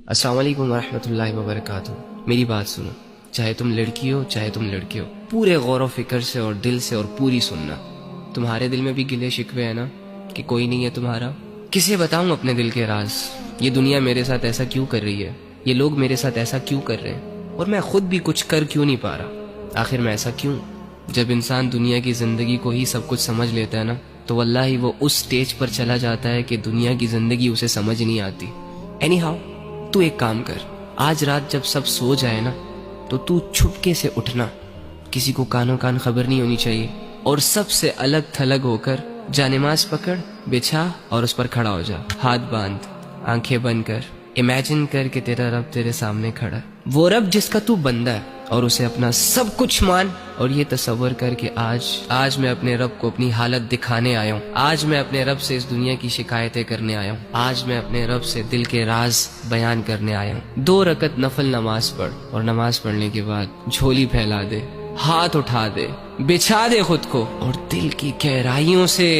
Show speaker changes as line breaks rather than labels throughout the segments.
السلام علیکم ورحمۃ اللہ وبرکاتہ۔ میری بات سنو، چاہے تم لڑکی ہو چاہے تم لڑکے ہو، پورے غور و فکر سے اور دل سے اور پوری سننا۔ تمہارے دل میں بھی گلے شکوے ہیں نا کہ کوئی نہیں ہے تمہارا؟ کسے بتاؤں اپنے دل کے راز؟ یہ دنیا میرے ساتھ ایسا کیوں کر رہی ہے؟ یہ لوگ میرے ساتھ ایسا کیوں کر رہے ہیں؟ اور میں خود بھی کچھ کر کیوں نہیں پا رہا؟ آخر میں ایسا کیوں؟ جب انسان دنیا کی زندگی کو ہی سب کچھ سمجھ لیتا ہے نا، تو واللہ ہی وہ اس سٹیج پر چلا جاتا ہے کہ دنیا کی زندگی اسے سمجھ نہیں آتی۔ اینی ہاؤ، تو ایک کام کر، آج رات جب سب سو جائے نا تو چھپکے سے اٹھنا، کسی کو کانوں کان خبر نہیں ہونی چاہیے، اور سب سے الگ تھلگ ہو کر جانماز پکڑ، بچھا اور اس پر کھڑا ہو جا، ہاتھ باندھ، آنکھیں بند کر، امیجن کر کہ تیرا رب تیرے سامنے کھڑا ہے، وہ رب جس کا تو بندہ ہے، اور اسے اپنا سب کچھ مان، اور یہ تصور کر کہ آج میں اپنے رب کو اپنی حالت دکھانے آیا ہوں، آج میں اپنے رب سے اس دنیا کی شکایتیں کرنے آیا ہوں، آج میں اپنے رب سے دل کے راز بیان کرنے آیا ہوں۔ 2 رکعت نفل نماز پڑھ، اور نماز پڑھنے کے بعد جھولی پھیلا دے، ہاتھ اٹھا دے، بچھا دے خود کو، اور دل کی گہرائیوں سے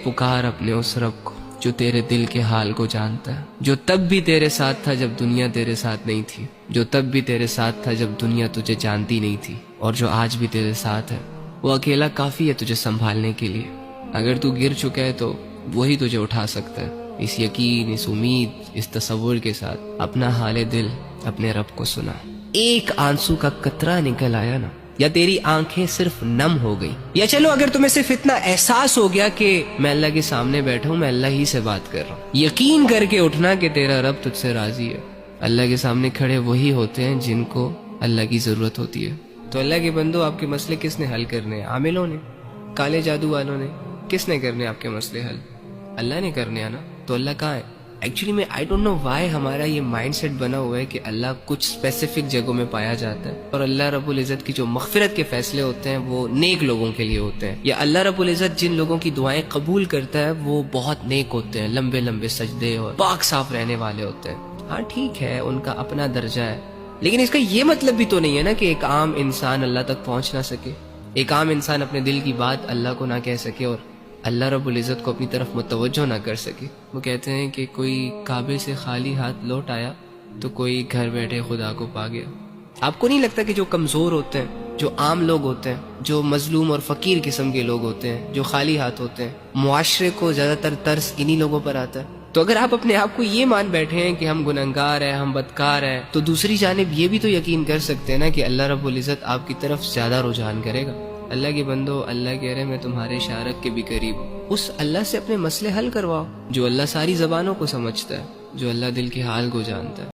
پکار اپنے اس رب کو جو تیرے دل کے حال کو جانتا ہے، جو تب بھی تیرے ساتھ تھا جب دنیا تیرے ساتھ نہیں تھی، جو تب بھی تیرے ساتھ تھا جب دنیا تجھے جانتی نہیں تھی، اور جو آج بھی تیرے ساتھ ہے۔ وہ اکیلا کافی ہے تجھے سنبھالنے کے لیے۔ اگر تو گر چکا ہے تو وہی تجھے اٹھا سکتا ہے۔ اس یقین، اس امید، اس تصور کے ساتھ اپنا حال دل اپنے رب کو سنا۔ ایک آنسو کا قطرہ نکل آیا نا، یا تیری آنکھیں صرف نم ہو گئی، یا چلو اگر تمہیں صرف اتنا احساس ہو گیا کہ میں اللہ کے سامنے بیٹھا ہوں، میں اللہ ہی سے بات کر رہا ہوں، یقین کر کے اٹھنا کہ تیرا رب تجھ سے راضی ہے۔ اللہ کے سامنے کھڑے وہی ہوتے ہیں جن کو اللہ کی ضرورت ہوتی ہے۔ تو اللہ کے بندو، آپ کے مسئلے کس نے حل کرنے ہیں؟ عاملوں نے؟ کالے جادو والوں نے؟ کس نے کرنے آپ کے مسئلے حل؟ اللہ نے کرنے ہیں نا۔ تو اللہ کہاں ہے؟ ایکچولی میں آئی ڈونٹ نو وائی ہمارا یہ مائنڈ سیٹ بنا ہوا ہے کہ اللہ کچھ اسپیسیفک جگہوں میں پایا جاتا ہے، اور اللہ رب العزت کی جو مغفرت کے فیصلے ہوتے ہیں وہ نیک لوگوں کے لیے ہوتے ہیں، یا اللہ رب العزت جن لوگوں کی دعائیں قبول کرتا ہے وہ بہت نیک ہوتے ہیں، لمبے لمبے سجدے اور پاک صاف رہنے والے ہوتے ہیں۔ ہاں ٹھیک ہے، ان کا اپنا درجہ ہے، لیکن اس کا یہ مطلب بھی تو نہیں ہے نا کہ ایک عام انسان اللہ تک پہنچ نہ سکے، ایک عام انسان اپنے دل کی بات اللہ کو نہ کہہ سکے اور اللہ رب العزت کو اپنی طرف متوجہ نہ کر سکے۔ وہ کہتے ہیں کہ کوئی کعبے سے خالی ہاتھ لوٹ آیا تو کوئی گھر بیٹھے خدا کو پا گیا۔ آپ کو نہیں لگتا کہ جو کمزور ہوتے ہیں، جو عام لوگ ہوتے ہیں، جو مظلوم اور فقیر قسم کے لوگ ہوتے ہیں، جو خالی ہاتھ ہوتے ہیں، معاشرے کو زیادہ تر ترس انہی لوگوں پر آتا ہے؟ تو اگر آپ اپنے آپ کو یہ مان بیٹھے ہیں کہ ہم گنہگار ہیں، ہم بدکار ہیں، تو دوسری جانب یہ بھی تو یقین کر سکتے ہیں نا کہ اللہ رب العزت آپ کی طرف زیادہ رجحان کرے گا۔ اللہ کے بندو، اللہ کہہ رہے میں تمہارے شارک کے بھی قریب ہوں، اس اللہ سے اپنے مسئلے حل کرواؤ جو اللہ ساری زبانوں کو سمجھتا ہے، جو اللہ دل کے حال کو جانتا ہے۔